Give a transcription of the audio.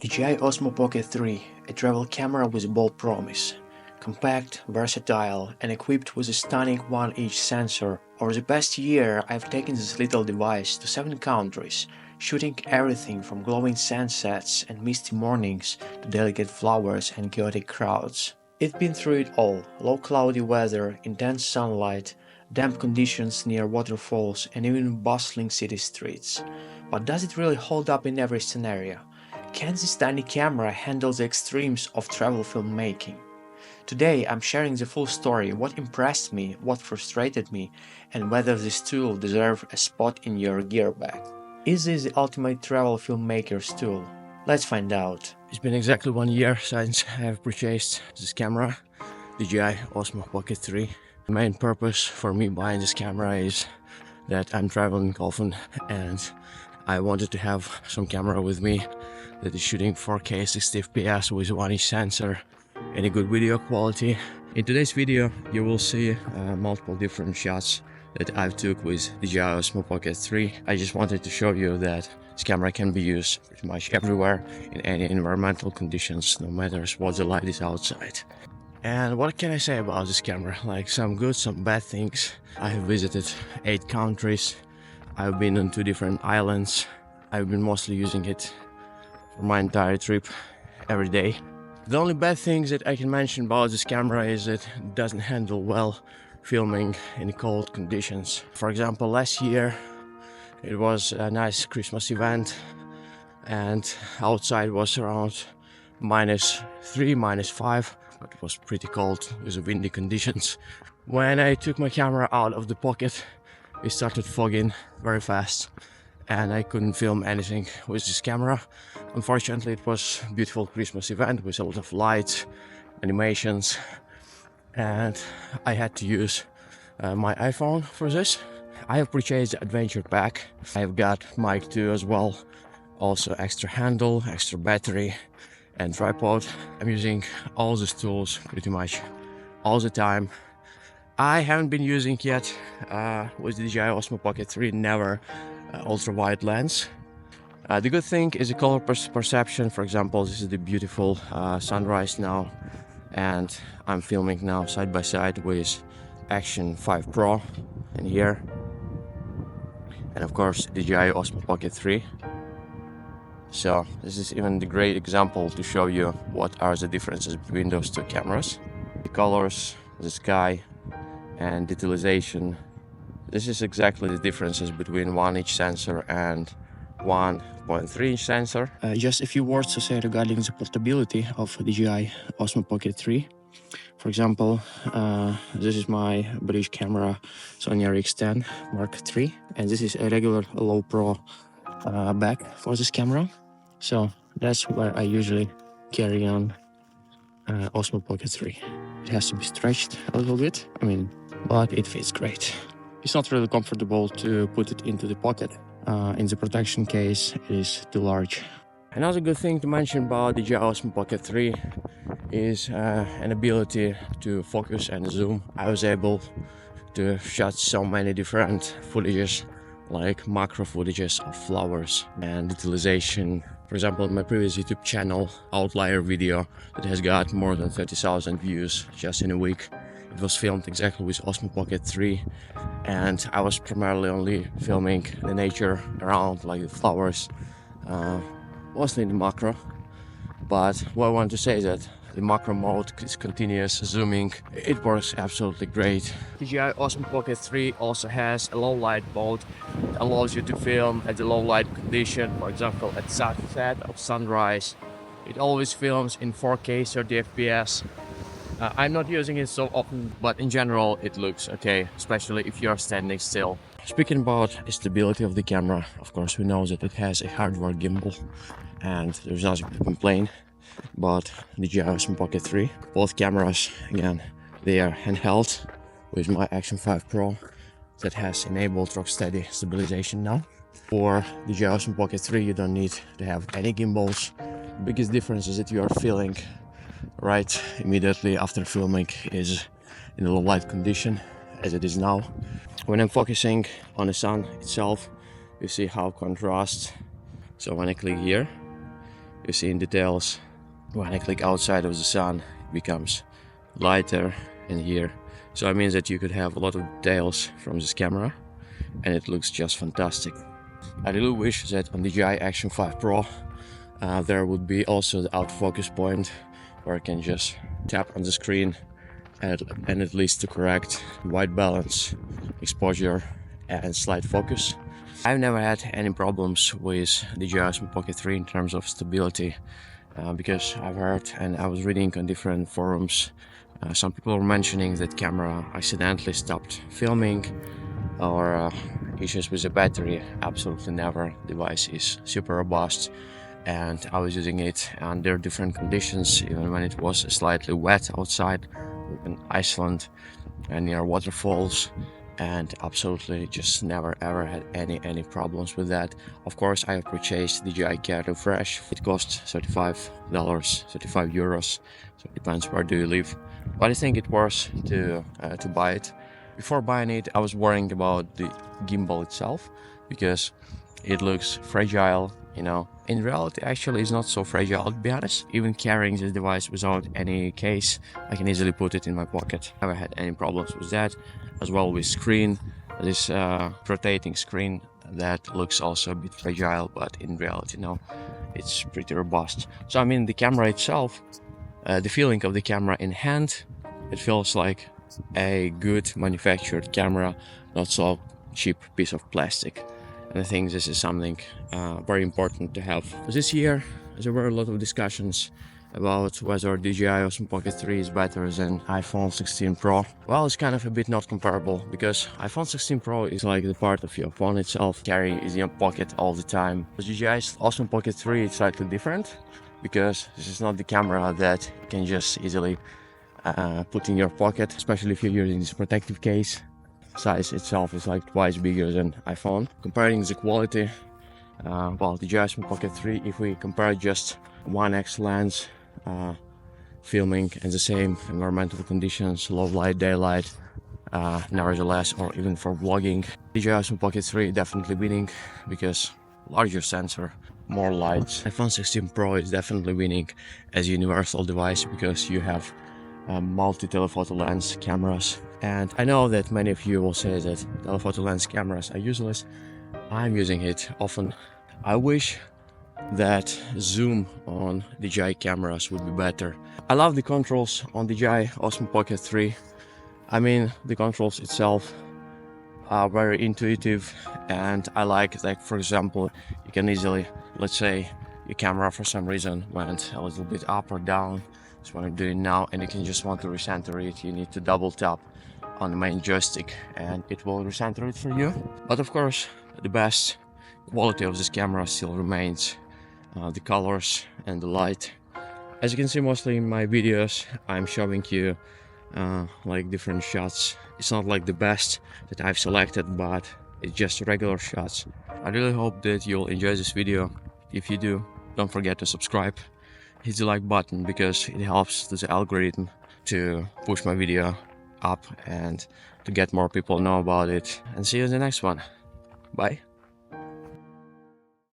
DJI Osmo Pocket 3, a travel camera with a bold promise. Compact, versatile, and equipped with a stunning 1-inch sensor, over the past year I've taken this little device to 7 countries, shooting everything from glowing sunsets and misty mornings to delicate flowers and chaotic crowds. It's been through it all: low cloudy weather, intense sunlight, damp conditions near waterfalls, and even bustling city streets. But does it really hold up in every scenario? Can this tiny camera handle the extremes of travel filmmaking? Today I'm sharing the full story, what impressed me, what frustrated me, and whether this tool deserves a spot in your gear bag. Is this the ultimate travel filmmaker's tool? Let's find out. It's been exactly 1 year since I have purchased this camera, DJI Osmo Pocket 3. The main purpose for me buying this camera is that I'm traveling often and I wanted to have some camera with me that is shooting 4K 60 FPS with 1-inch sensor and a good video quality. In today's video you will see multiple different shots that I've took with DJI Osmo Pocket 3. I just wanted to show you that this camera can be used pretty much everywhere in any environmental conditions, no matter what the light is outside. And what can I say about this camera? Like, some good, some bad things. I have visited 8 countries. I've been on 2 different islands. I've been mostly using it for my entire trip, every day. The only bad things that I can mention about this camera is that it doesn't handle well filming in cold conditions. For example, last year it was a nice Christmas event and outside was around -3, -5, but it was pretty cold with the windy conditions. When I took my camera out of the pocket, it started fogging very fast and I couldn't film anything with this camera. Unfortunately, it was a beautiful Christmas event with a lot of lights, animations, and I had to use my iPhone for this. I have purchased the Adventure Pack. I've got mic 2 as well, also extra handle, extra battery and tripod. I'm using all these tools pretty much all the time. I haven't been using yet with the DJI Osmo Pocket 3, never ultra-wide lens. The good thing is the color perception. For example, this is the beautiful sunrise now, and I'm filming now side by side with Action 5 Pro in here, and of course DJI Osmo Pocket 3. So this is even the great example to show you what are the differences between those 2 cameras. The colors, the sky, and detailization. This is exactly the differences between 1-inch sensor and 1.3-inch sensor. Just a few words to say regarding the portability of DJI Osmo Pocket 3. For example, this is my bridge camera Sony RX10 Mark III, and this is a regular low pro bag for this camera. So that's where I usually carry on Osmo Pocket 3. It has to be stretched a little bit, but it fits great. It's not really comfortable to put it into the pocket. In the protection case, it is too large. Another good thing to mention about DJI Osmo Pocket 3 is an ability to focus and zoom. I was able to shot so many different footages, like macro footages of flowers and detailization. For example, in my previous YouTube channel, Outlier video that has got more than 30,000 views just in a week. It was filmed exactly with Osmo Pocket 3, and I was primarily only filming the nature around, like the flowers, mostly in the macro. But what I want to say is that the macro mode is continuous zooming. It works absolutely great. DJI Osmo Pocket 3 also has a low light mode that allows you to film at the low light condition, for example at sunset or sunrise. It always films in 4K 30 FPS. I'm not using it so often, but in general it looks okay, especially if you're standing still. Speaking about the stability of the camera, of course we know that it has a hardware gimbal and there's nothing to complain. But DJI Osmo Pocket 3, both cameras, again, they are handheld with my Action 5 Pro that has enabled rock-steady stabilization now. For DJI Osmo Pocket 3 you don't need to have any gimbals. The biggest difference is that you are feeling right immediately after filming is in a low light condition, as it is now. When I'm focusing on the sun itself, you see how it contrasts. So when I click here, you see in details. When I click outside of the sun, it becomes lighter in here. So it means that you could have a lot of details from this camera, and it looks just fantastic. I really wish that on DJI Action 5 Pro there would be also the autofocus point where I can just tap on the screen and at least to correct white balance, exposure and slide focus. I've never had any problems with DJI Osmo Pocket 3 in terms of stability because I've heard and I was reading on different forums, some people were mentioning that camera accidentally stopped filming or issues with the battery. Absolutely never. Device is super robust, and I was using it under different conditions, even when it was slightly wet outside in Iceland and near waterfalls, and absolutely just never ever had any problems with that. Of course, I have purchased DJI Care Refresh. It costs $35, 35 euros, so it depends where do you live, but I think it's worth to buy it. Before buying it, I was worrying about the gimbal itself because it looks fragile, you know. In reality, actually, it's not so fragile, to be honest. Even carrying this device without any case, I can easily put it in my pocket. I never had any problems with that. As well with screen, this rotating screen that looks also a bit fragile, but in reality, no, it's pretty robust. So I mean, the camera itself, the feeling of the camera in hand, it feels like a good manufactured camera, not so cheap piece of plastic. And I think this is something very important to have. This year there were a lot of discussions about whether DJI Osmo Pocket 3 is better than iPhone 16 Pro. Well, it's kind of a bit not comparable because iPhone 16 Pro is like the part of your phone itself, carry is in your pocket all the time. With DJI Osmo Pocket 3 it's slightly different because this is not the camera that you can just easily put in your pocket, especially if you're using this protective case. Size itself is like twice bigger than iPhone. Comparing the quality, well, the DJI Osmo Pocket 3, if we compare just 1x lens, filming in the same environmental conditions, low light, daylight, nevertheless, or even for vlogging, DJI Osmo Pocket 3 definitely winning because larger sensor, more lights. iPhone 16 Pro is definitely winning as a universal device because you have multi-telephoto lens cameras, and I know that many of you will say that telephoto lens cameras are useless. I'm using it often. I wish that zoom on DJI cameras would be better. I love the controls on DJI Osmo Pocket 3. I mean, the controls itself are very intuitive, and I like for example, you can easily, let's say your camera for some reason went a little bit up or down. That's what I'm doing now, and you can just want to recenter it. You need to double tap on the main joystick and it will recenter it for you. But of course, the best quality of this camera still remains the colors and the light. As you can see, mostly in my videos I'm showing you like different shots. It's not like the best that I've selected, but it's just regular shots. I really hope that you'll enjoy this video. If you do, don't forget to subscribe. Hit the like button because it helps the algorithm to push my video up and to get more people know about it. And see you in the next one. Bye.